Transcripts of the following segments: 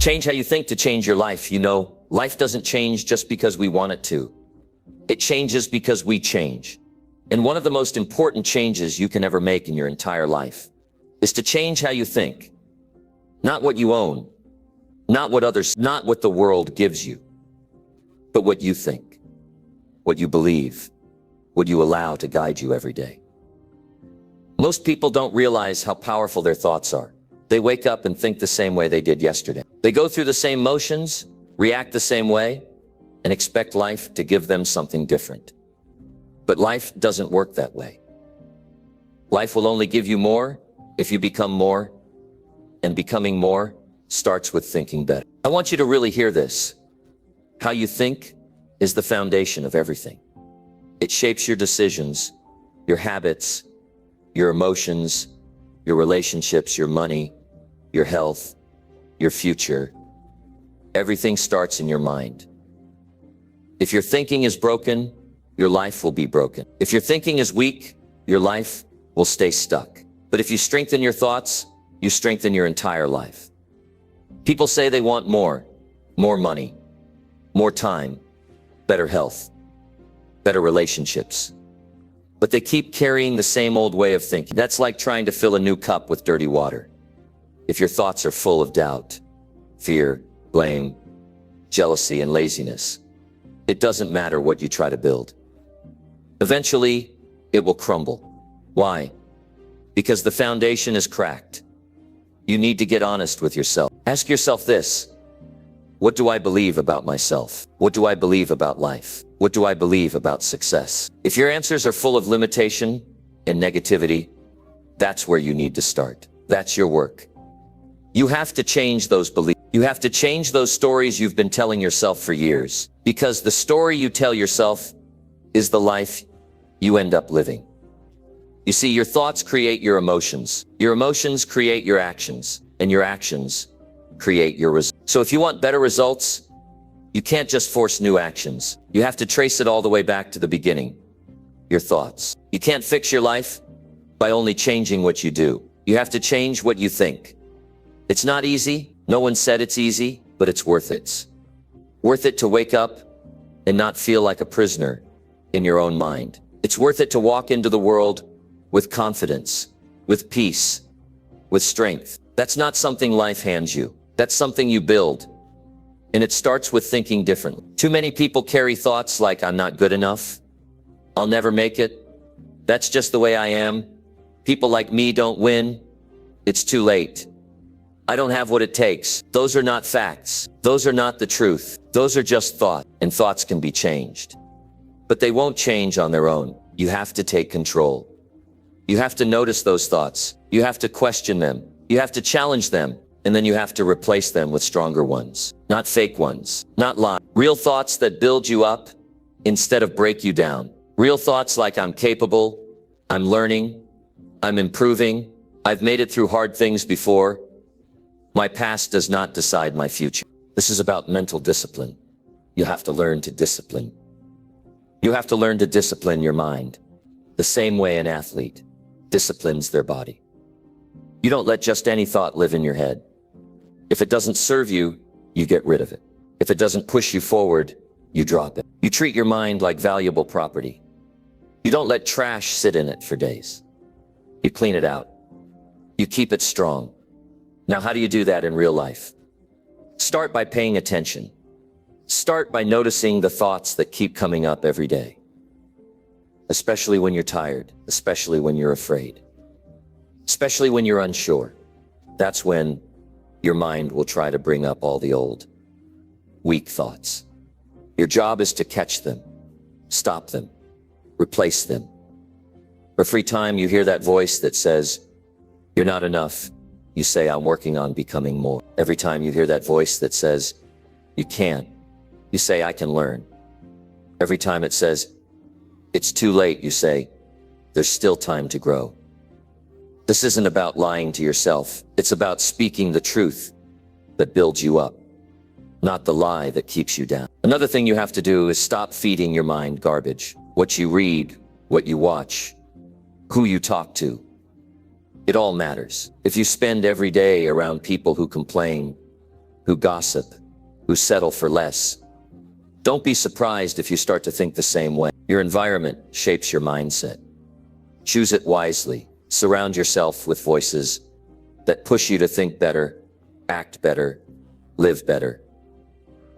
Change how you think to change your life. You know, life doesn't change just because we want it to. It changes because we change. And one of the most important changes you can ever make in your entire life is to change how you think. Not what you own, not what the world gives you, but what you think, what you believe, what you allow to guide you every day. Most people don't realize how powerful their thoughts are. They wake up and think the same way they did yesterday. They go through the same motions, react the same way, and expect life to give them something different. But life doesn't work that way. Life will only give you more if you become more, and becoming more starts with thinking better. I want you to really hear this. How you think is the foundation of everything. It shapes your decisions, your habits, your emotions, your relationships, your money, your health, your future. Everything starts in your mind. If your thinking is broken, your life will be broken. If your thinking is weak, your life will stay stuck. But if you strengthen your thoughts, you strengthen your entire life. People say they want more money, more time, better health, better relationships. But they keep carrying the same old way of thinking. That's like trying to fill a new cup with dirty water. If your thoughts are full of doubt, fear, blame, jealousy, and laziness, it doesn't matter what you try to build. Eventually, it will crumble. Why? Because the foundation is cracked. You need to get honest with yourself. Ask yourself this: what do I believe about myself? What do I believe about life? What do I believe about success? If your answers are full of limitation and negativity, that's where you need to start. That's your work. You have to change those beliefs. You have to change those stories you've been telling yourself for years. Because the story you tell yourself is the life you end up living. You see, your thoughts create your emotions. Your emotions create your actions, and your actions create your results. So if you want better results, you can't just force new actions. You have to trace it all the way back to the beginning, your thoughts. You can't fix your life by only changing what you do. You have to change what you think. It's not easy. No one said it's easy, but it's worth it. It's worth it to wake up and not feel like a prisoner in your own mind. It's worth it to walk into the world with confidence, with peace, with strength. That's not something life hands you. That's something you build. And it starts with thinking differently. Too many people carry thoughts like, I'm not good enough, I'll never make it, that's just the way I am, people like me don't win, it's too late, I don't have what it takes. Those are not facts. Those are not the truth. Those are just thoughts, and thoughts can be changed. But they won't change on their own. You have to take control. You have to notice those thoughts. You have to question them. You have to challenge them. And then you have to replace them with stronger ones, not fake ones, not lies. Real thoughts that build you up instead of break you down. Real thoughts like, I'm capable, I'm learning, I'm improving, I've made it through hard things before. My past does not decide my future. This is about mental discipline. You have to learn to discipline. You have to learn to discipline your mind, the same way an athlete disciplines their body. You don't let just any thought live in your head. If it doesn't serve you, you get rid of it. If it doesn't push you forward, you drop it. You treat your mind like valuable property. You don't let trash sit in it for days. You clean it out. You keep it strong. Now, how do you do that in real life? Start by paying attention. Start by noticing the thoughts that keep coming up every day. Especially when you're tired, especially when you're afraid, especially when you're unsure. That's when your mind will try to bring up all the old, weak thoughts. Your job is to catch them, stop them, replace them. Every time you hear that voice that says, you're not enough, you say, I'm working on becoming more. Every time you hear that voice that says, you can't, you say, I can learn. Every time it says, it's too late, you say, there's still time to grow. This isn't about lying to yourself. It's about speaking the truth that builds you up, not the lie that keeps you down. Another thing you have to do is stop feeding your mind garbage. What you read, what you watch, who you talk to, it all matters. If you spend every day around people who complain, who gossip, who settle for less. Don't be surprised if you start to think the same way. Your environment shapes your mindset. Choose it wisely. Surround yourself with voices that push you to think better, act better, live better.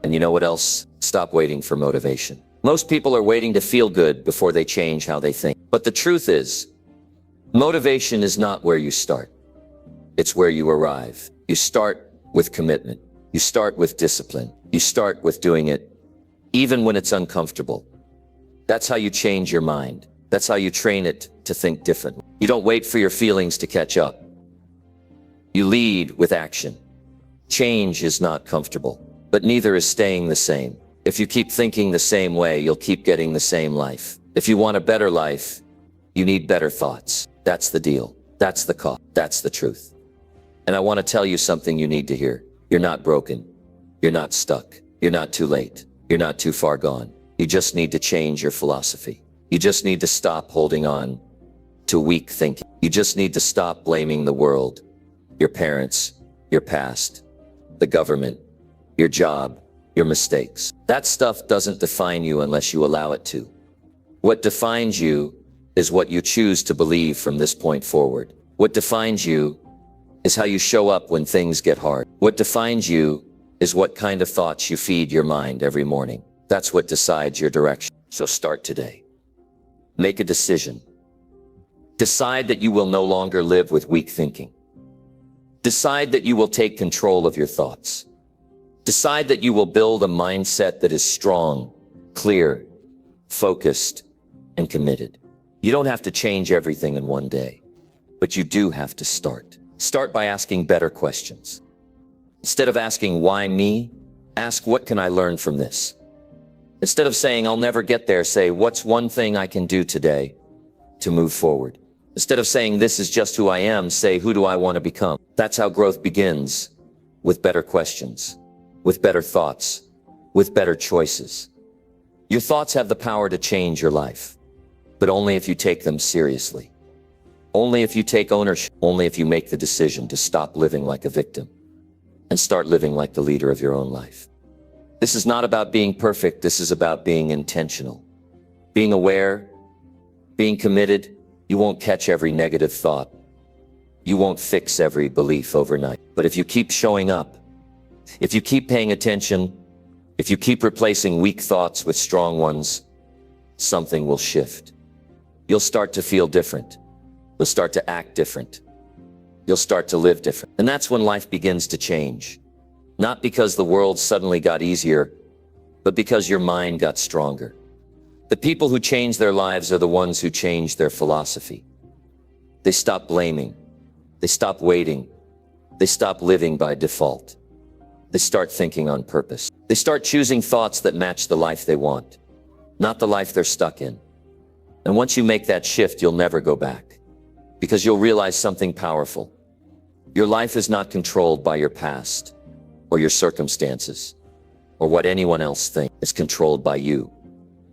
And you know what else? Stop waiting for motivation. Most people are waiting to feel good before they change how they think. But the truth is, motivation is not where you start. It's where you arrive. You start with commitment. You start with discipline. You start with doing it even when it's uncomfortable. That's how you change your mind. That's how you train it to think differently. You don't wait for your feelings to catch up. You lead with action. Change is not comfortable, but neither is staying the same. If you keep thinking the same way, you'll keep getting the same life. If you want a better life, you need better thoughts. That's the deal. That's the cost. That's the truth. And I want to tell you something you need to hear. You're not broken. You're not stuck. You're not too late. You're not too far gone. You just need to change your philosophy. You just need to stop holding on to weak thinking. You just need to stop blaming the world, your parents, your past, the government, your job, your mistakes. That stuff doesn't define you unless you allow it to. What defines you is what you choose to believe from this point forward. What defines you is how you show up when things get hard. What defines you is what kind of thoughts you feed your mind every morning. That's what decides your direction. So start today. Make a decision. Decide that you will no longer live with weak thinking. Decide that you will take control of your thoughts. Decide that you will build a mindset that is strong, clear, focused, and committed. You don't have to change everything in one day, but you do have to start. Start by asking better questions. Instead of asking, why me? Ask, what can I learn from this? Instead of saying, I'll never get there, say, what's one thing I can do today to move forward? Instead of saying, this is just who I am, say, who do I want to become? That's how growth begins, with better questions, with better thoughts, with better choices. Your thoughts have the power to change your life, but only if you take them seriously. Only if you take ownership. Only if you make the decision to stop living like a victim and start living like the leader of your own life. This is not about being perfect. This is about being intentional, being aware, being committed. You won't catch every negative thought. You won't fix every belief overnight. But if you keep showing up, if you keep paying attention, if you keep replacing weak thoughts with strong ones, something will shift. You'll start to feel different. You'll start to act different. You'll start to live different. And that's when life begins to change. Not because the world suddenly got easier, but because your mind got stronger. The people who change their lives are the ones who change their philosophy. They stop blaming. They stop waiting. They stop living by default. They start thinking on purpose. They start choosing thoughts that match the life they want, not the life they're stuck in. And once you make that shift, you'll never go back, because you'll realize something powerful. Your life is not controlled by your past or your circumstances or what anyone else thinks. It's controlled by you,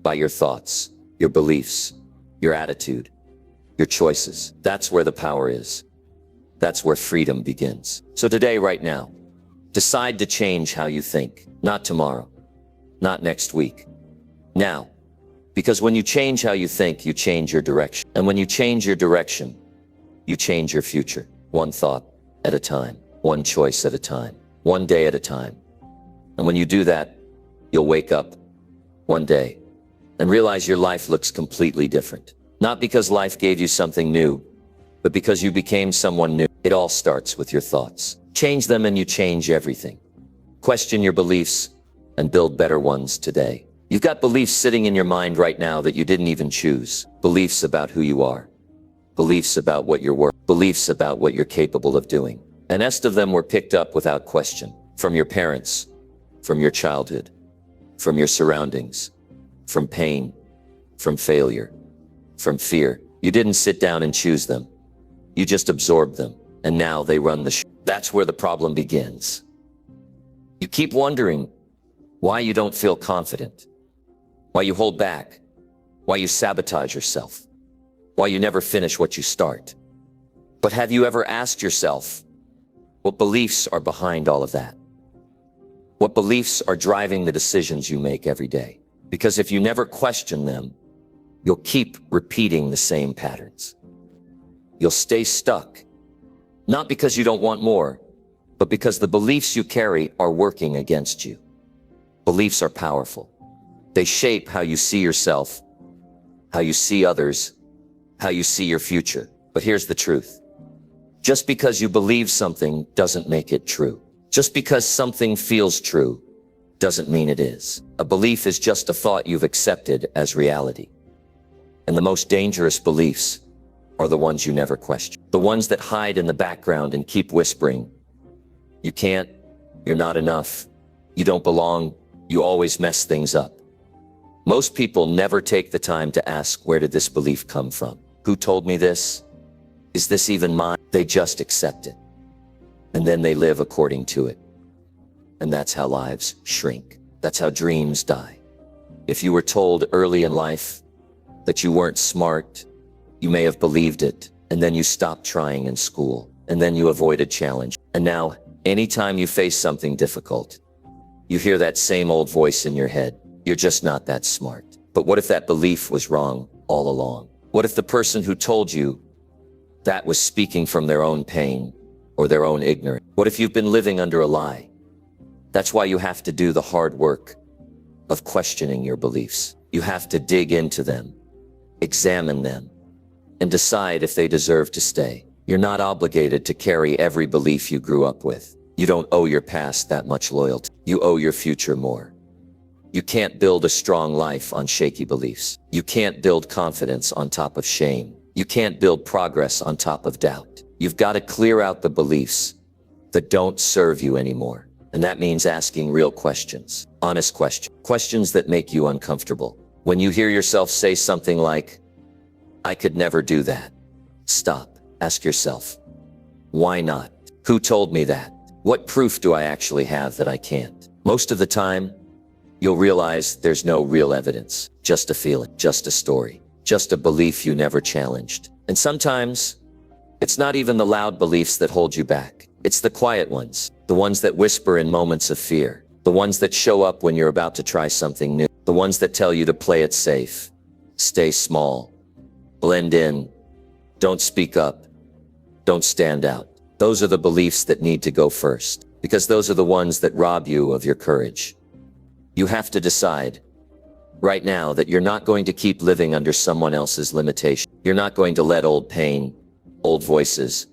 by your thoughts, your beliefs, your attitude, your choices. That's where the power is. That's where freedom begins. So today, right now, decide to change how you think. Not tomorrow, not next week. Now, because when you change how you think, you change your direction. And when you change your direction, you change your future. One thought at a time, one choice at a time, one day at a time. And when you do that, you'll wake up one day and realize your life looks completely different. Not because life gave you something new, but because you became someone new. It all starts with your thoughts. Change them and you change everything. Question your beliefs and build better ones today. You've got beliefs sitting in your mind right now that you didn't even choose. Beliefs about who you are. Beliefs about what you're worth. Beliefs about what you're capable of doing. And most of them were picked up without question. From your parents, from your childhood, from your surroundings, from pain, from failure, from fear. You didn't sit down and choose them. You just absorbed them. And now they run the show. That's where the problem begins. You keep wondering why you don't feel confident, why you hold back, why you sabotage yourself, why you never finish what you start. But have you ever asked yourself what beliefs are behind all of that? What beliefs are driving the decisions you make every day? Because if you never question them, you'll keep repeating the same patterns. You'll stay stuck, not because you don't want more, but because the beliefs you carry are working against you. Beliefs are powerful. They shape how you see yourself, how you see others, how you see your future. But here's the truth. Just because you believe something doesn't make it true. Just because something feels true doesn't mean it is. A belief is just a thought you've accepted as reality. And the most dangerous beliefs are the ones you never question. The ones that hide in the background and keep whispering, you can't, you're not enough, you don't belong, you always mess things up. Most people never take the time to ask, where did this belief come from? Who told me this? Is this even mine? They just accept it. And then they live according to it. And that's how lives shrink. That's how dreams die. If you were told early in life that you weren't smart, you may have believed it, and then you stopped trying in school, and then you avoided challenge. And now, anytime you face something difficult, you hear that same old voice in your head. You're just not that smart. But what if that belief was wrong all along? What if the person who told you that was speaking from their own pain or their own ignorance? What if you've been living under a lie? That's why you have to do the hard work of questioning your beliefs. You have to dig into them, examine them, and decide if they deserve to stay. You're not obligated to carry every belief you grew up with. You don't owe your past that much loyalty. You owe your future more. You can't build a strong life on shaky beliefs. You can't build confidence on top of shame. You can't build progress on top of doubt. You've got to clear out the beliefs that don't serve you anymore. And that means asking real questions, honest questions, questions that make you uncomfortable. When you hear yourself say something like, I could never do that, stop. Ask yourself, why not? Who told me that? What proof do I actually have that I can't? Most of the time, you'll realize there's no real evidence, just a feeling, just a story, just a belief you never challenged. And sometimes, it's not even the loud beliefs that hold you back. It's the quiet ones, the ones that whisper in moments of fear, the ones that show up when you're about to try something new, the ones that tell you to play it safe, stay small, blend in, don't speak up, don't stand out. Those are the beliefs that need to go first, because those are the ones that rob you of your courage. You have to decide right now that you're not going to keep living under someone else's limitation. You're not going to let old pain, old voices,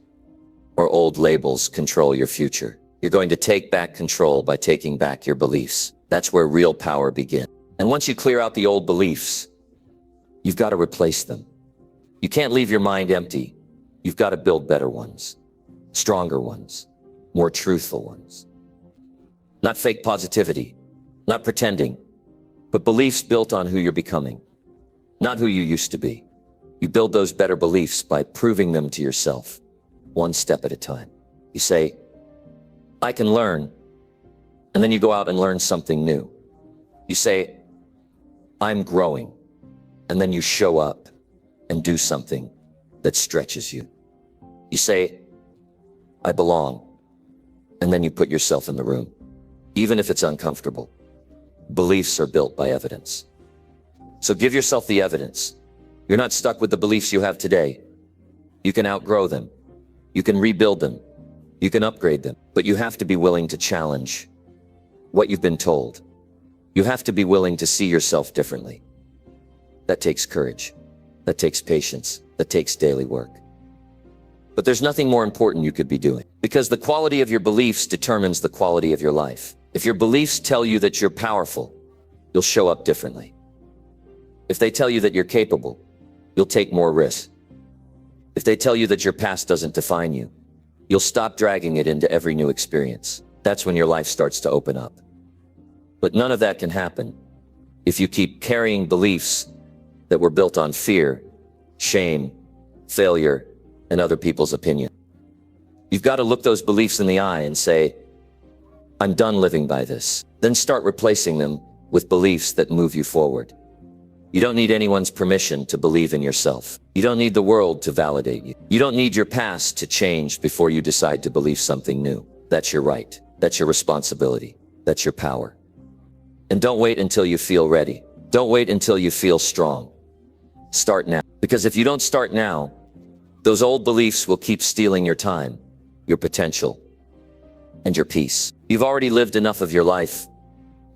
or old labels control your future. You're going to take back control by taking back your beliefs. That's where real power begins. And once you clear out the old beliefs, you've got to replace them. You can't leave your mind empty. You've got to build better ones, stronger ones, more truthful ones. Not fake positivity, not pretending, but beliefs built on who you're becoming, not who you used to be. You build those better beliefs by proving them to yourself, one step at a time. You say, I can learn, and then you go out and learn something new. You say, I'm growing, and then you show up and do something that stretches you. You say, I belong, and then you put yourself in the room, even if it's uncomfortable. Beliefs are built by evidence. So give yourself the evidence. You're not stuck with the beliefs you have today. You can outgrow them. You can rebuild them. You can upgrade them. But you have to be willing to challenge what you've been told. You have to be willing to see yourself differently. That takes courage. That takes patience. That takes daily work. But there's nothing more important you could be doing, because the quality of your beliefs determines the quality of your life. If your beliefs tell you that you're powerful, you'll show up differently. If they tell you that you're capable, you'll take more risks. If they tell you that your past doesn't define you, you'll stop dragging it into every new experience. That's when your life starts to open up. But none of that can happen if you keep carrying beliefs that were built on fear, shame, failure, and other people's opinion. You've got to look those beliefs in the eye and say, I'm done living by this. Then start replacing them with beliefs that move you forward. You don't need anyone's permission to believe in yourself. You don't need the world to validate you. You don't need your past to change before you decide to believe something new. That's your right. That's your responsibility. That's your power. And don't wait until you feel ready. Don't wait until you feel strong. Start now. Because if you don't start now, those old beliefs will keep stealing your time, your potential, and your peace. You've already lived enough of your life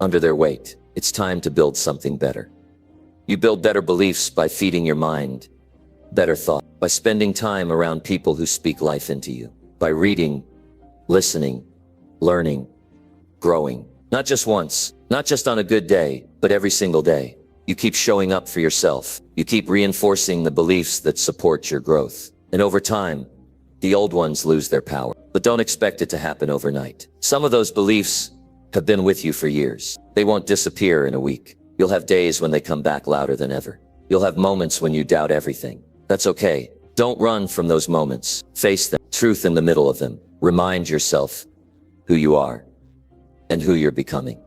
under their weight. It's time to build something better. You build better beliefs by feeding your mind better thought, by spending time around people who speak life into you, by reading, listening, learning, growing. Not just once, not just on a good day, but every single day. You keep showing up for yourself. You keep reinforcing the beliefs that support your growth. And over time, the old ones lose their power. But don't expect it to happen overnight. Some of those beliefs have been with you for years. They won't disappear in a week. You'll have days when they come back louder than ever. You'll have moments when you doubt everything. That's okay. Don't run from those moments. Face them. Truth in the middle of them. Remind yourself who you are and who you're becoming.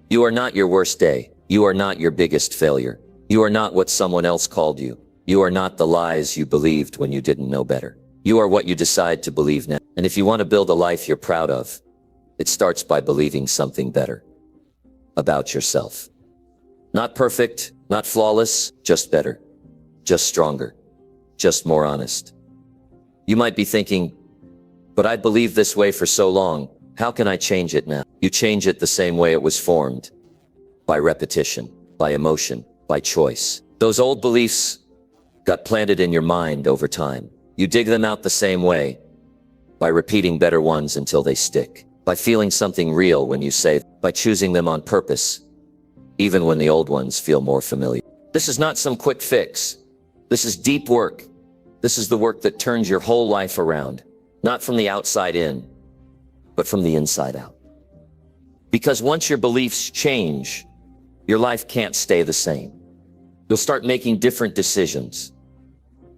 You are not your worst day. You are not your biggest failure. You are not what someone else called you. You are not the lies you believed when you didn't know better. You are what you decide to believe now. And if you want to build a life you're proud of, it starts by believing something better about yourself. Not perfect, not flawless, just better, just stronger, just more honest. You might be thinking, but I believed this way for so long. How can I change it now? You change it the same way it was formed. By repetition, by emotion, by choice. Those old beliefs got planted in your mind over time. You dig them out the same way, by repeating better ones until they stick, by feeling something real when you say, by choosing them on purpose, even when the old ones feel more familiar. This is not some quick fix. This is deep work. This is the work that turns your whole life around, not from the outside in, but from the inside out. Because once your beliefs change, your life can't stay the same. You'll start making different decisions.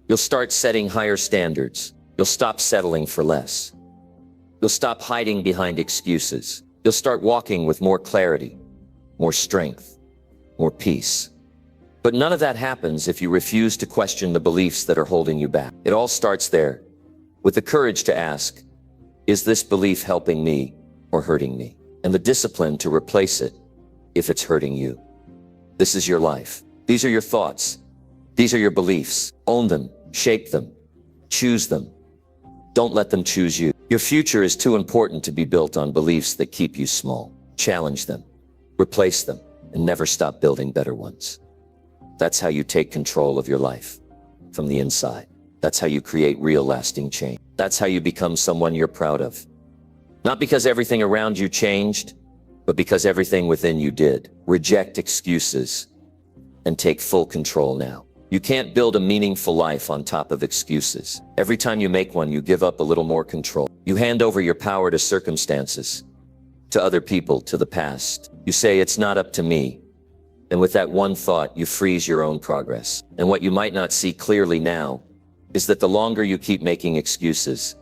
You'll start setting higher standards. You'll stop settling for less. You'll stop hiding behind excuses. You'll start walking with more clarity, more strength, more peace. But none of that happens if you refuse to question the beliefs that are holding you back. It all starts there, with the courage to ask, is this belief helping me or hurting me? And the discipline to replace it if it's hurting you. This is your life. These are your thoughts. These are your beliefs. Own them, shape them, choose them. Don't let them choose you. Your future is too important to be built on beliefs that keep you small. Challenge them, replace them, and never stop building better ones. That's how you take control of your life from the inside. That's how you create real lasting change. That's how you become someone you're proud of. Not because everything around you changed, but because everything within you did. Reject excuses and take full control now. You can't build a meaningful life on top of excuses. Every time you make one, you give up a little more control. You hand over your power to circumstances, to other people, to the past. You say, it's not up to me. And with that one thought, you freeze your own progress. And what you might not see clearly now is that the longer you keep making excuses,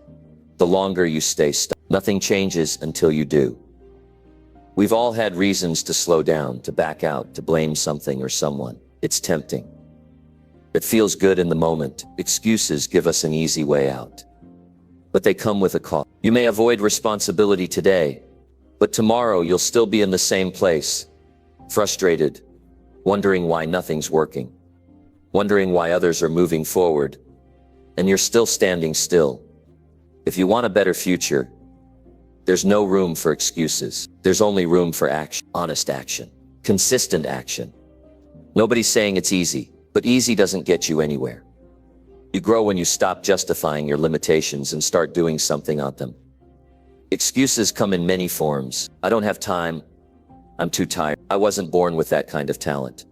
the longer you stay stuck. Nothing changes until you do. We've all had reasons to slow down, to back out, to blame something or someone. It's tempting. It feels good in the moment. Excuses give us an easy way out. But they come with a cost. You may avoid responsibility today, but tomorrow you'll still be in the same place, frustrated, wondering why nothing's working, wondering why others are moving forward, and you're still standing still. If you want a better future, there's no room for excuses. There's only room for action, honest action, consistent action. Nobody's saying it's easy, but easy doesn't get you anywhere. You grow when you stop justifying your limitations and start doing something on them. Excuses come in many forms. I don't have time. I'm too tired. I wasn't born with that kind of talent.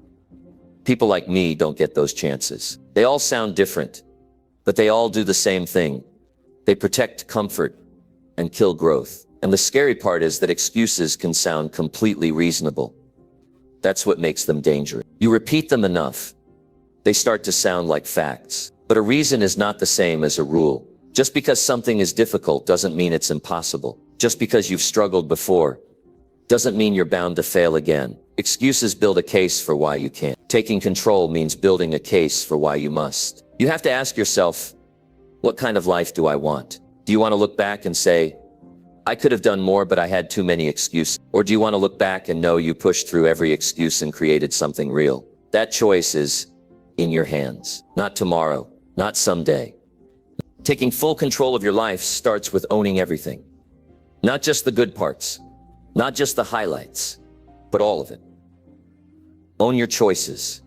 People like me don't get those chances. They all sound different, but they all do the same thing. They protect comfort and kill growth. And the scary part is that excuses can sound completely reasonable. That's what makes them dangerous. You repeat them enough, they start to sound like facts. But a reason is not the same as a rule. Just because something is difficult doesn't mean it's impossible. Just because you've struggled before doesn't mean you're bound to fail again. Excuses build a case for why you can't. Taking control means building a case for why you must. You have to ask yourself, what kind of life do I want? Do you want to look back and say, I could have done more, but I had too many excuses. Or do you want to look back and know you pushed through every excuse and created something real? That choice is in your hands. Not tomorrow, not someday. Taking full control of your life starts with owning everything. Not just the good parts, not just the highlights, but all of it. Own your choices.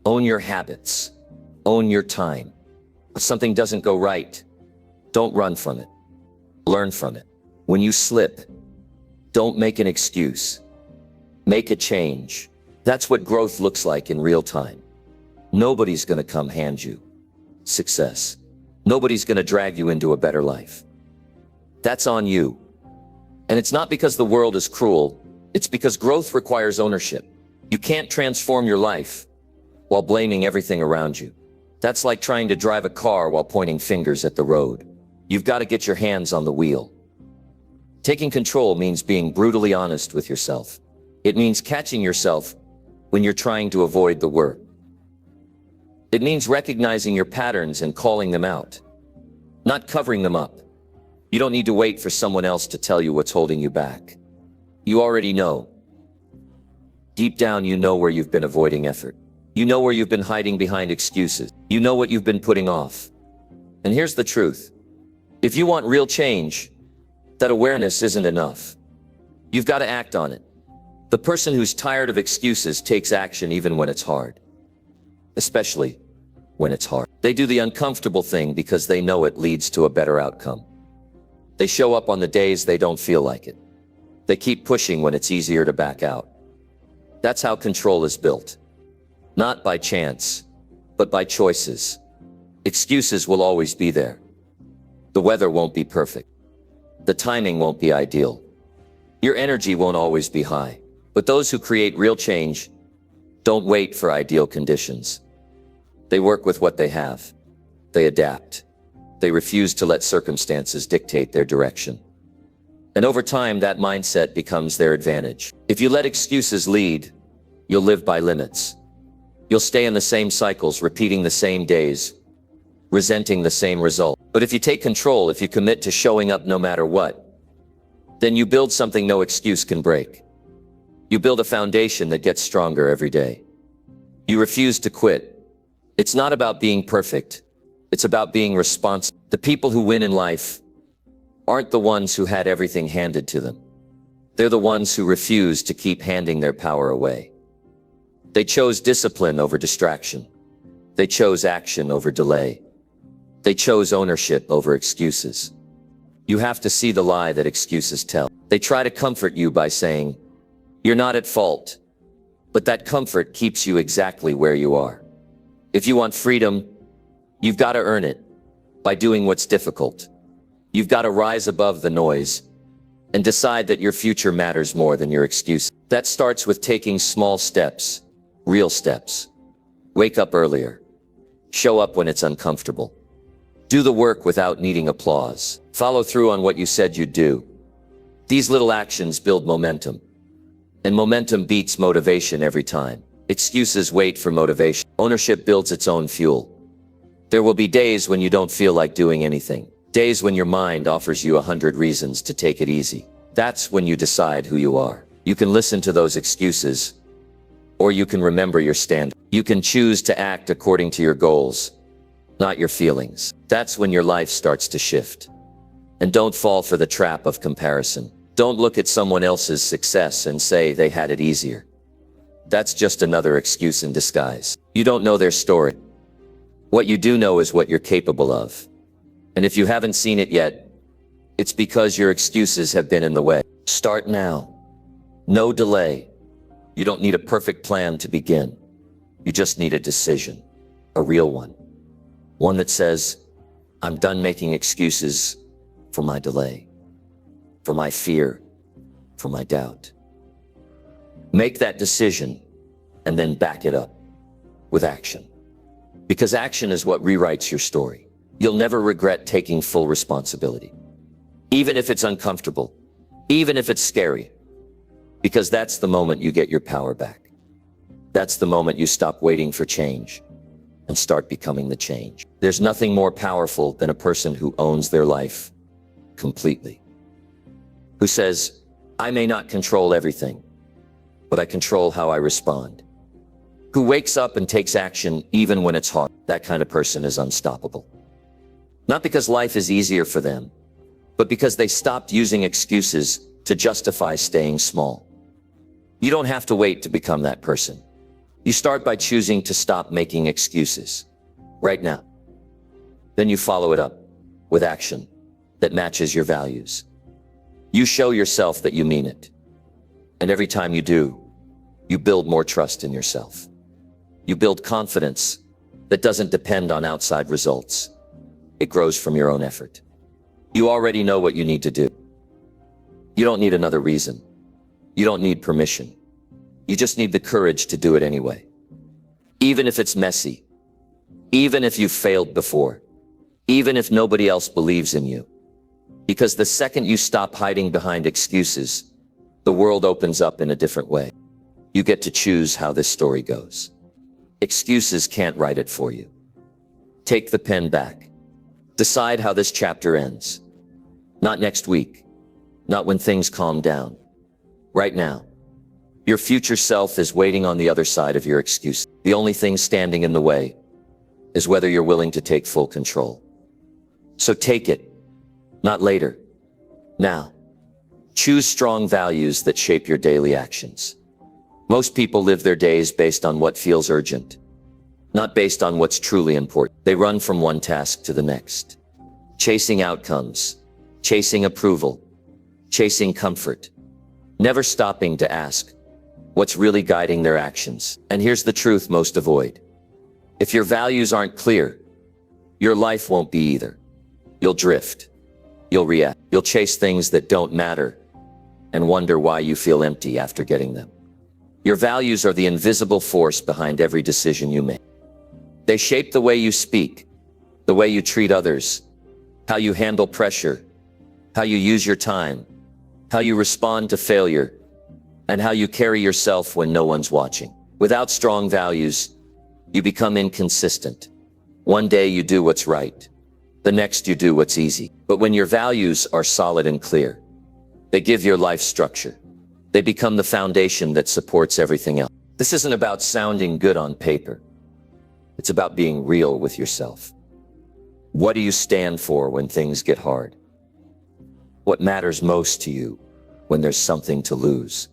Own your habits. Own your time. If something doesn't go right, don't run from it. Learn from it. When you slip, don't make an excuse. Make a change. That's what growth looks like in real time. Nobody's gonna come hand you success. Nobody's gonna drag you into a better life. That's on you. And it's not because the world is cruel, it's because growth requires ownership. You can't transform your life while blaming everything around you. That's like trying to drive a car while pointing fingers at the road. You've got to get your hands on the wheel. Taking control means being brutally honest with yourself. It means catching yourself when you're trying to avoid the work. It means recognizing your patterns and calling them out, not covering them up. You don't need to wait for someone else to tell you what's holding you back. You already know. Deep down, you know where you've been avoiding effort. You know where you've been hiding behind excuses. You know what you've been putting off. And here's the truth. If you want real change, that awareness isn't enough. You've got to act on it. The person who's tired of excuses takes action even when it's hard. Especially when it's hard. They do the uncomfortable thing because they know it leads to a better outcome. They show up on the days they don't feel like it. They keep pushing when it's easier to back out. That's how control is built. Not by chance, but by choices. Excuses will always be there. The weather won't be perfect. The timing won't be ideal. Your energy won't always be high. But those who create real change don't wait for ideal conditions. They work with what they have. They adapt. They refuse to let circumstances dictate their direction. And over time, that mindset becomes their advantage. If you let excuses lead, you'll live by limits. You'll stay in the same cycles, repeating the same days, resenting the same result. But if you take control, if you commit to showing up no matter what, then you build something no excuse can break. You build a foundation that gets stronger every day. You refuse to quit. It's not about being perfect. It's about being responsible. The people who win in life aren't the ones who had everything handed to them. They're the ones who refuse to keep handing their power away. They chose discipline over distraction. They chose action over delay. They chose ownership over excuses. You have to see the lie that excuses tell. They try to comfort you by saying, "You're not at fault." But that comfort keeps you exactly where you are. If you want freedom, you've got to earn it by doing what's difficult. You've got to rise above the noise and decide that your future matters more than your excuse. That starts with taking small steps, real steps. Wake up earlier. Show up when it's uncomfortable. Do the work without needing applause. Follow through on what you said you'd do. These little actions build momentum. And momentum beats motivation every time. Excuses wait for motivation. Ownership builds its own fuel. There will be days when you don't feel like doing anything. Days when your mind offers you 100 reasons to take it easy. That's when you decide who you are. You can listen to those excuses, or you can remember your stand. You can choose to act according to your goals, not your feelings. That's when your life starts to shift. And don't fall for the trap of comparison. Don't look at someone else's success and say they had it easier. That's just another excuse in disguise. You don't know their story. What you do know is what you're capable of. And if you haven't seen it yet, it's because your excuses have been in the way. Start now. No delay. You don't need a perfect plan to begin. You just need a decision, a real one. One that says, I'm done making excuses for my delay, for my fear, for my doubt. Make that decision and then back it up with action. Because action is what rewrites your story. You'll never regret taking full responsibility, even if it's uncomfortable, even if it's scary, because that's the moment you get your power back. That's the moment you stop waiting for change and start becoming the change. There's nothing more powerful than a person who owns their life completely. Who says, I may not control everything, but I control how I respond. Who wakes up and takes action even when it's hard. That kind of person is unstoppable. Not because life is easier for them, but because they stopped using excuses to justify staying small. You don't have to wait to become that person. You start by choosing to stop making excuses right now. Then you follow it up with action that matches your values. You show yourself that you mean it. And every time you do, you build more trust in yourself. You build confidence that doesn't depend on outside results. It grows from your own effort. You already know what you need to do. You don't need another reason. You don't need permission. You just need the courage to do it anyway. Even if it's messy. Even if you've failed before. Even if nobody else believes in you. Because the second you stop hiding behind excuses, the world opens up in a different way. You get to choose how this story goes. Excuses can't write it for you. Take the pen back. Decide how this chapter ends. Not next week. Not when things calm down. Right now. Your future self is waiting on the other side of your excuse. The only thing standing in the way is whether you're willing to take full control. So take it. Not later. Now. Choose strong values that shape your daily actions. Most people live their days based on what feels urgent, not based on what's truly important. They run from one task to the next, chasing outcomes, chasing approval, chasing comfort, never stopping to ask what's really guiding their actions. And here's the truth most avoid. If your values aren't clear, your life won't be either. You'll drift. You'll react. You'll chase things that don't matter and wonder why you feel empty after getting them. Your values are the invisible force behind every decision you make. They shape the way you speak, the way you treat others, how you handle pressure, how you use your time, how you respond to failure, and how you carry yourself when no one's watching. Without strong values, you become inconsistent. One day you do what's right. The next you do what's easy. But when your values are solid and clear, they give your life structure. They become the foundation that supports everything else. This isn't about sounding good on paper. It's about being real with yourself. What do you stand for when things get hard? What matters most to you when there's something to lose?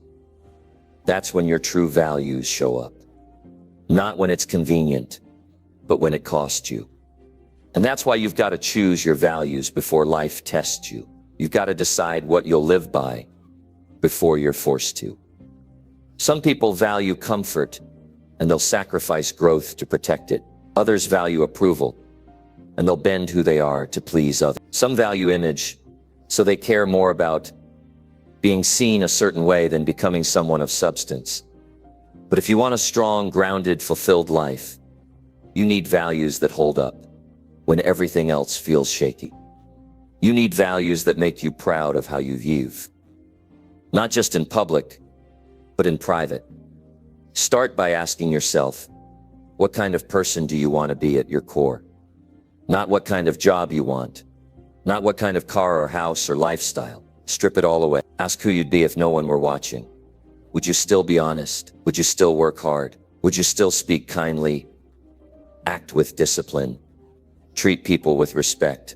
That's when your true values show up. Not when it's convenient, but when it costs you. And that's why you've got to choose your values before life tests you. You've got to decide what you'll live by before you're forced to. Some people value comfort, and they'll sacrifice growth to protect it. Others value approval, and they'll bend who they are to please others. Some value image, so they care more about being seen a certain way than becoming someone of substance. But if you want a strong, grounded, fulfilled life, you need values that hold up when everything else feels shaky. You need values that make you proud of how you view. Not just in public, but in private. Start by asking yourself, what kind of person do you want to be at your core? Not what kind of job you want. Not what kind of car or house or lifestyle. Strip it all away. Ask who you'd be if no one were watching. Would you still be honest? Would you still work hard? Would you still speak kindly? Act with discipline. Treat people with respect.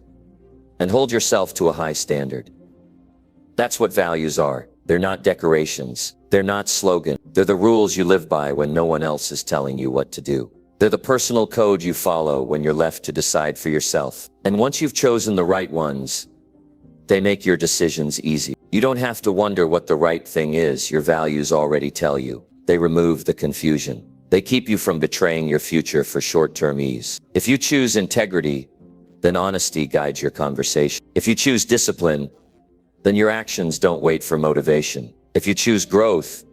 And hold yourself to a high standard. That's what values are. They're not decorations. They're not slogans. They're the rules you live by when no one else is telling you what to do. They're the personal code you follow when you're left to decide for yourself. And once you've chosen the right ones, they make your decisions easy. You don't have to wonder what the right thing is. Your values already tell you. They remove the confusion. They keep you from betraying your future for short-term ease. If you choose integrity, then honesty guides your conversation. If you choose discipline, then your actions don't wait for motivation. If you choose growth,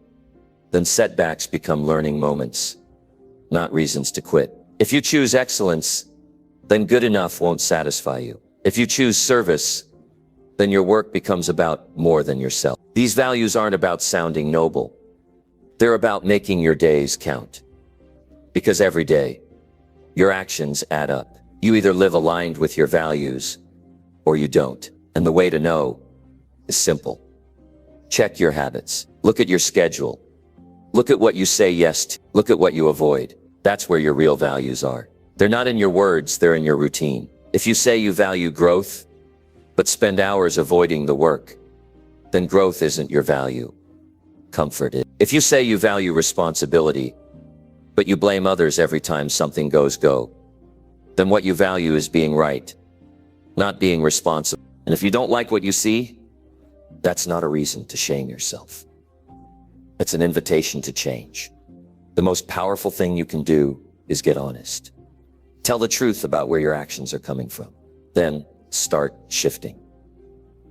then setbacks become learning moments, not reasons to quit. If you choose excellence, then good enough won't satisfy you. If you choose service, then your work becomes about more than yourself. These values aren't about sounding noble. They're about making your days count. Because every day, your actions add up. You either live aligned with your values, or you don't. And the way to know is simple. Check your habits. Look at your schedule. Look at what you say yes to. Look at what you avoid. That's where your real values are. They're not in your words, they're in your routine. If you say you value growth, but spend hours avoiding the work, then growth isn't your value. Comfort is. If you say you value responsibility, but you blame others every time something goes go, then what you value is being right, not being responsible. And if you don't like what you see, that's not a reason to shame yourself. It's an invitation to change. The most powerful thing you can do is get honest. Tell the truth about where your actions are coming from. Then start shifting.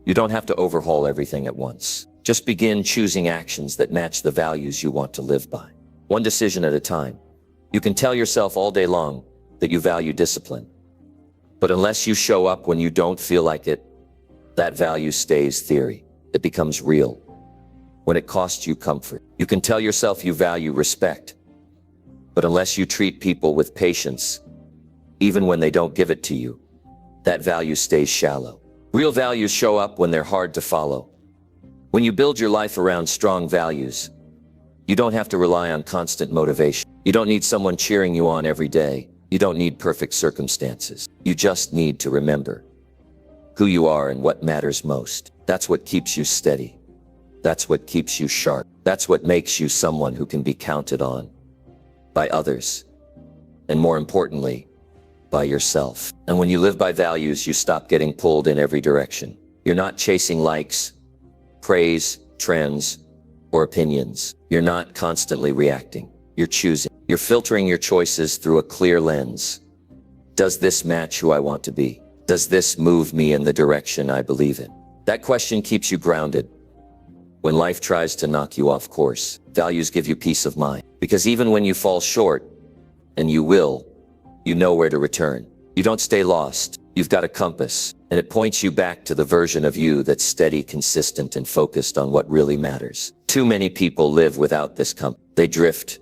You don't have to overhaul everything at once. Just begin choosing actions that match the values you want to live by. One decision at a time. You can tell yourself all day long that you value discipline. But unless you show up when you don't feel like it, that value stays theory. It becomes real. When it costs you comfort, you can tell yourself you value respect. But unless you treat people with patience, even when they don't give it to you, that value stays shallow. Real values show up when they're hard to follow. When you build your life around strong values, you don't have to rely on constant motivation. You don't need someone cheering you on every day. You don't need perfect circumstances. You just need to remember who you are and what matters most. That's what keeps you steady. That's what keeps you sharp. That's what makes you someone who can be counted on by others. And more importantly, by yourself. And when you live by values, you stop getting pulled in every direction. You're not chasing likes, praise, trends, or opinions. You're not constantly reacting. You're choosing. You're filtering your choices through a clear lens. Does this match who I want to be? Does this move me in the direction I believe in? That question keeps you grounded. When life tries to knock you off course, values give you peace of mind. Because even when you fall short, and you will, you know where to return. You don't stay lost. You've got a compass, and it points you back to the version of you that's steady, consistent, and focused on what really matters. Too many people live without this compass. They drift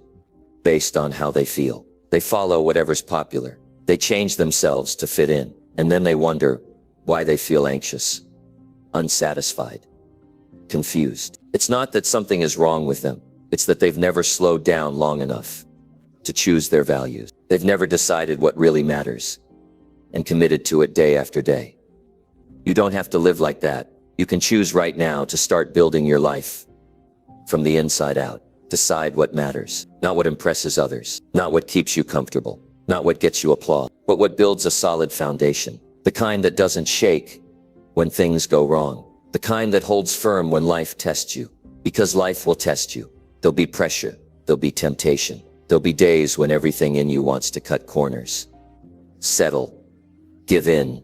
based on how they feel. They follow whatever's popular. They change themselves to fit in, and then they wonder why they feel anxious, unsatisfied, confused. It's not that something is wrong with them. It's that they've never slowed down long enough to choose their values. They've never decided what really matters and committed to it day after day. You don't have to live like that. You can choose right now to start building your life from the inside out. Decide what matters, not what impresses others, not what keeps you comfortable, not what gets you applause, but what builds a solid foundation. The kind that doesn't shake when things go wrong. The kind that holds firm when life tests you. Because life will test you. There'll be pressure. There'll be temptation. There'll be days when everything in you wants to cut corners, settle, give in,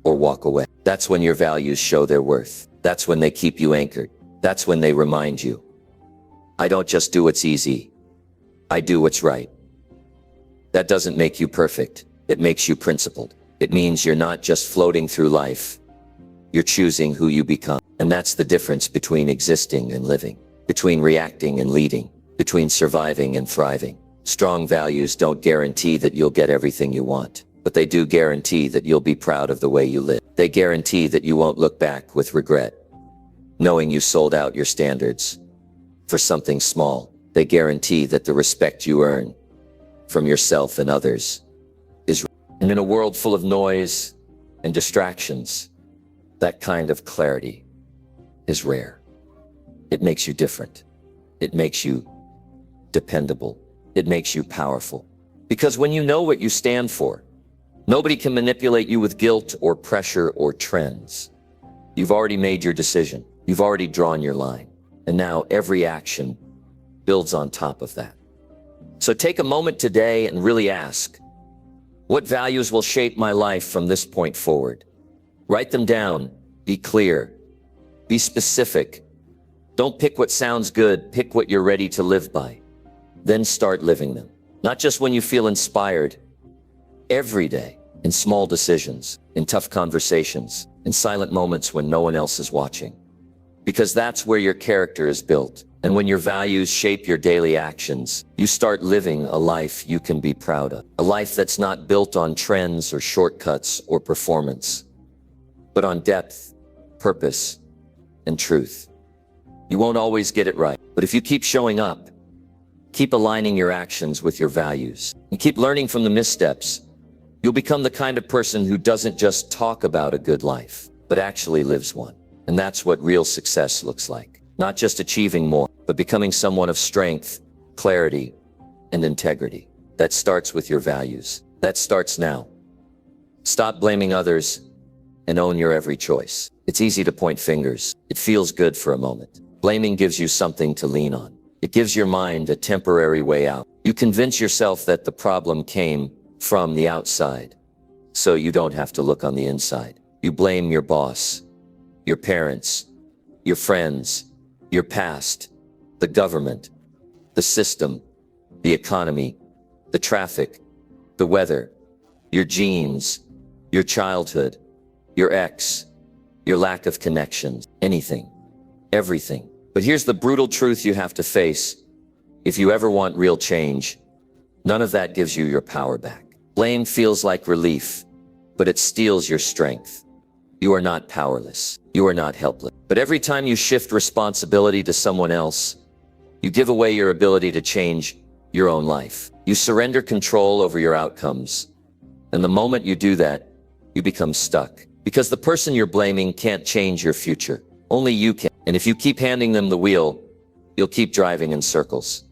or walk away. That's when your values show their worth. That's when they keep you anchored. That's when they remind you, I don't just do what's easy. I do what's right. That doesn't make you perfect. It makes you principled. It means you're not just floating through life. You're choosing who you become. And that's the difference between existing and living, between reacting and leading, between surviving and thriving. Strong values don't guarantee that you'll get everything you want, but they do guarantee that you'll be proud of the way you live. They guarantee that you won't look back with regret, knowing you sold out your standards for something small. They guarantee that the respect you earn from yourself and others is real. And in a world full of noise and distractions, that kind of clarity is rare. It makes you different. It makes you dependable. It makes you powerful. Because when you know what you stand for, nobody can manipulate you with guilt or pressure or trends. You've already made your decision. You've already drawn your line. And now every action builds on top of that. So take a moment today and really ask, what values will shape my life from this point forward? Write them down. Be clear. Be specific. Don't pick what sounds good. Pick what you're ready to live by. Then start living them. Not just when you feel inspired. Every day. In small decisions. In tough conversations. In silent moments when no one else is watching. Because that's where your character is built. And when your values shape your daily actions, you start living a life you can be proud of. A life that's not built on trends or shortcuts or performance, but on depth, purpose, and truth. You won't always get it right. But if you keep showing up, keep aligning your actions with your values, and keep learning from the missteps, you'll become the kind of person who doesn't just talk about a good life, but actually lives one. And that's what real success looks like. Not just achieving more, but becoming someone of strength, clarity, and integrity. That starts with your values. That starts now. Stop blaming others and own your every choice. It's easy to point fingers. It feels good for a moment. Blaming gives you something to lean on. It gives your mind a temporary way out. You convince yourself that the problem came from the outside, so you don't have to look on the inside. You blame your boss, your parents, your friends, your past, the government, the system, the economy, the traffic, the weather, your genes, your childhood, your ex, your lack of connections, anything, everything. But here's the brutal truth you have to face. If you ever want real change, none of that gives you your power back. Blame feels like relief, but it steals your strength. You are not powerless. You are not helpless. But every time you shift responsibility to someone else, you give away your ability to change your own life. You surrender control over your outcomes. And the moment you do that, you become stuck. Because the person you're blaming can't change your future. Only you can. And if you keep handing them the wheel, you'll keep driving in circles.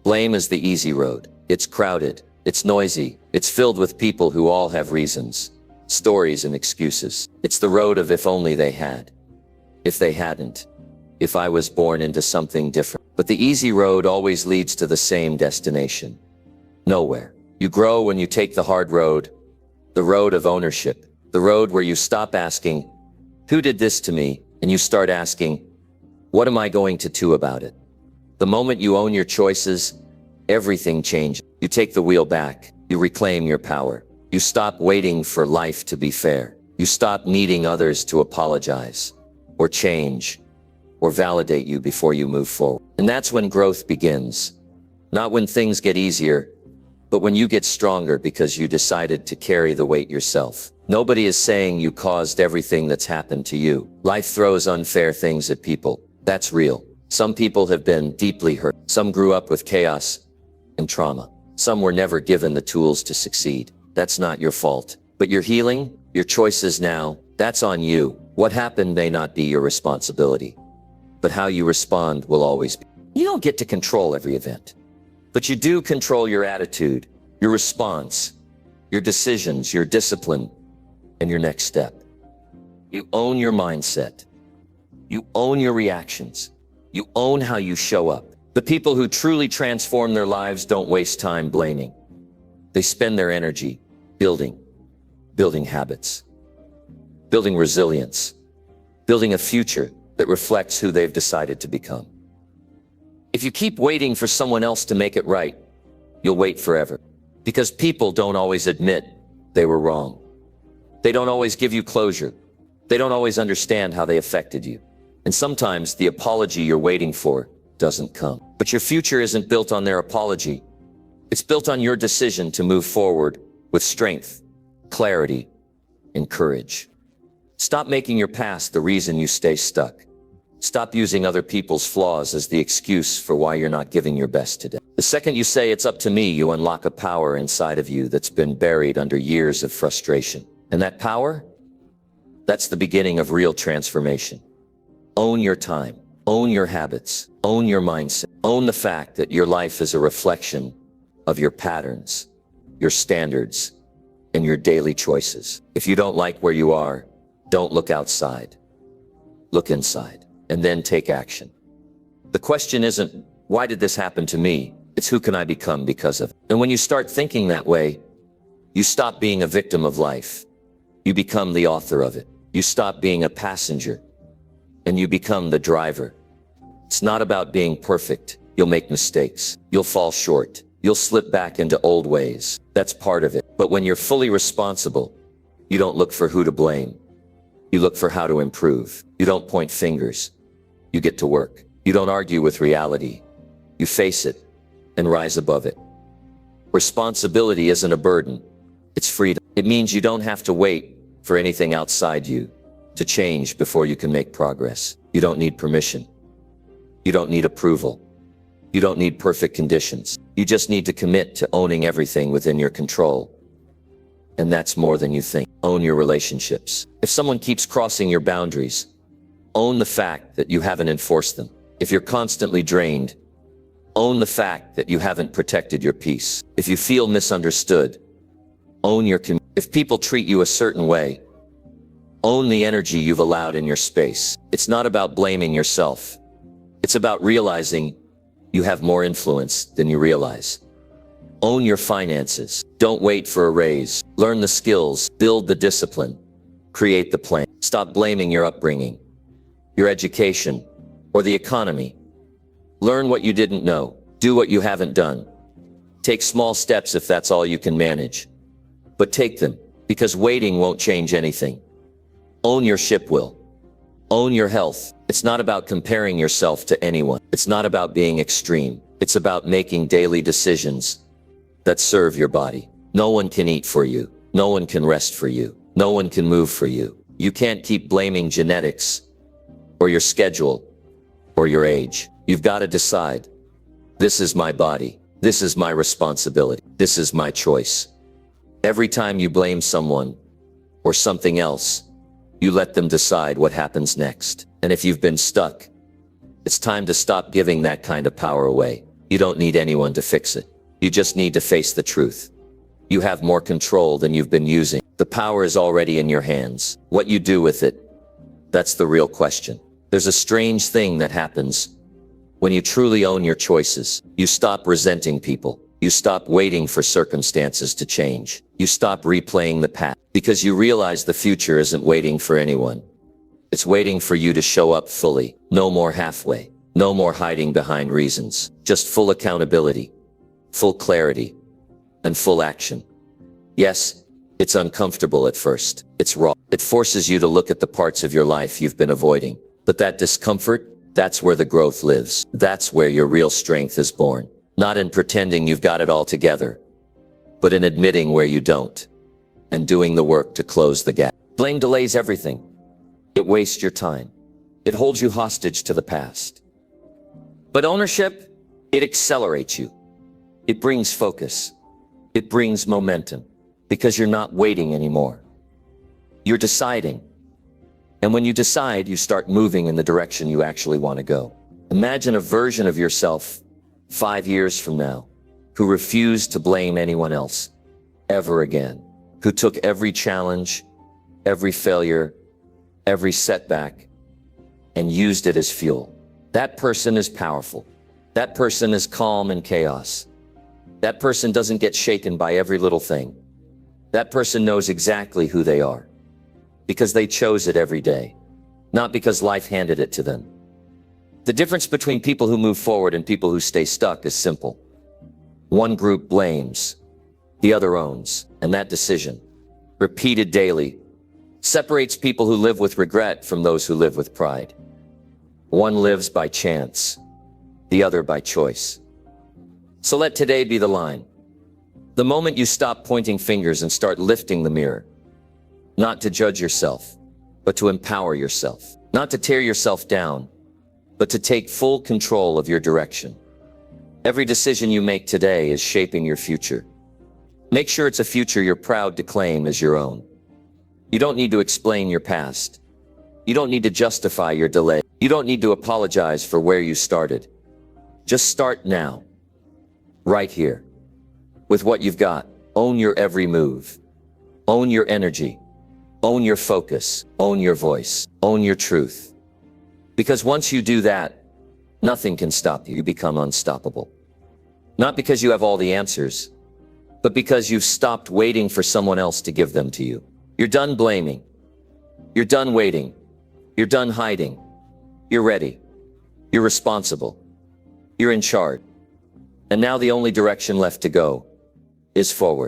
Blame is the easy road. It's crowded. It's noisy. It's filled with people who all have reasons, stories, and excuses. It's the road of if only they had. If they hadn't. If I was born into something different. But the easy road always leads to the same destination. Nowhere. You grow when you take the hard road, the road of ownership, the road where you stop asking, who did this to me? And you start asking, what am I going to do about it? The moment you own your choices, everything changes. You take the wheel back. You reclaim your power. You stop waiting for life to be fair. You stop needing others to apologize, or change, or validate you before you move forward. And that's when growth begins. Not when things get easier, but when you get stronger because you decided to carry the weight yourself. Nobody is saying you caused everything that's happened to you. Life throws unfair things at people. That's real. Some people have been deeply hurt. Some grew up with chaos and trauma. Some were never given the tools to succeed. That's not your fault. But your healing, your choices now, that's on you. What happened may not be your responsibility, but how you respond will always be. You don't get to control every event, but you do control your attitude, your response, your decisions, your discipline, and your next step. You own your mindset. You own your reactions. You own how you show up. The people who truly transform their lives don't waste time blaming. They spend their energy building habits, building resilience, building a future that reflects who they've decided to become. If you keep waiting for someone else to make it right, you'll wait forever. Because people don't always admit they were wrong. They don't always give you closure. They don't always understand how they affected you. And sometimes the apology you're waiting for doesn't come. But your future isn't built on their apology. It's built on your decision to move forward with strength, clarity, and courage. Stop making your past the reason you stay stuck. Stop using other people's flaws as the excuse for why you're not giving your best today. The second you say it's up to me, you unlock a power inside of you that's been buried under years of frustration. And that power, that's the beginning of real transformation. Own your time, own your habits, own your mindset, own the fact that your life is a reflection of your patterns, your standards, and your daily choices. If you don't like where you are, don't look outside. Look inside, and then take action. The question isn't, why did this happen to me? It's who can I become because of it? And when you start thinking that way, you stop being a victim of life. You become the author of it. You stop being a passenger, and you become the driver. It's not about being perfect. You'll make mistakes. You'll fall short. You'll slip back into old ways. That's part of it. But when you're fully responsible, you don't look for who to blame. You look for how to improve. You don't point fingers. You get to work. You don't argue with reality. You face it and rise above it. Responsibility isn't a burden. It's freedom. It means you don't have to wait for anything outside you to change before you can make progress. You don't need permission. You don't need approval. You don't need perfect conditions. You just need to commit to owning everything within your control. And that's more than you think. Own your relationships. If someone keeps crossing your boundaries, own the fact that you haven't enforced them. If you're constantly drained, own the fact that you haven't protected your peace. If you feel misunderstood, own your community. If people treat you a certain way, own the energy you've allowed in your space. It's not about blaming yourself. It's about realizing you have more influence than you realize. Own your finances. Don't wait for a raise. Learn the skills, build the discipline, create the plan. Stop blaming your upbringing, your education, or the economy. Learn what you didn't know. Do what you haven't done. Take small steps if that's all you can manage. But take them, because waiting won't change anything. Own your ship will. Own your health. It's not about comparing yourself to anyone. It's not about being extreme. It's about making daily decisions that serve your body. No one can eat for you. No one can rest for you. No one can move for you. You can't keep blaming genetics or your schedule or your age. You've got to decide, this is my body. This is my responsibility. This is my choice. Every time you blame someone or something else, you let them decide what happens next. And if you've been stuck, it's time to stop giving that kind of power away. You don't need anyone to fix it. You just need to face the truth. You have more control than you've been using. The power is already in your hands. What you do with it, that's the real question. There's a strange thing that happens when you truly own your choices. You stop resenting people. You stop waiting for circumstances to change. You stop replaying the past because you realize the future isn't waiting for anyone. It's waiting for you to show up fully. No more halfway. No more hiding behind reasons. Just full accountability, full clarity, and full action. Yes, it's uncomfortable at first. It's raw. It forces you to look at the parts of your life you've been avoiding. But that discomfort, that's where the growth lives. That's where your real strength is born. Not in pretending you've got it all together, but in admitting where you don't and doing the work to close the gap. Blame delays everything. It wastes your time. It holds you hostage to the past. But ownership, it accelerates you. It brings focus. It brings momentum because you're not waiting anymore. You're deciding. And when you decide, you start moving in the direction you actually want to go. Imagine a version of yourself 5 years from now, who refused to blame anyone else ever again, who took every challenge, every failure, every setback, and used it as fuel. That person is powerful. That person is calm in chaos. That person doesn't get shaken by every little thing. That person knows exactly who they are, because they chose it every day, not because life handed it to them. The difference between people who move forward and people who stay stuck is simple. One group blames, the other owns, and that decision, repeated daily, separates people who live with regret from those who live with pride. One lives by chance, the other by choice. So let today be the line. The moment you stop pointing fingers and start lifting the mirror, not to judge yourself, but to empower yourself, not to tear yourself down, but to take full control of your direction. Every decision you make today is shaping your future. Make sure it's a future you're proud to claim as your own. You don't need to explain your past. You don't need to justify your delay. You don't need to apologize for where you started. Just start now, right here, with what you've got. Own your every move. Own your energy. Own your focus. Own your voice. Own your truth. Because once you do that, nothing can stop you. You become unstoppable. Not because you have all the answers, but because you've stopped waiting for someone else to give them to you. You're done blaming. You're done waiting. You're done hiding. You're ready. You're responsible. You're in charge. And now the only direction left to go is forward.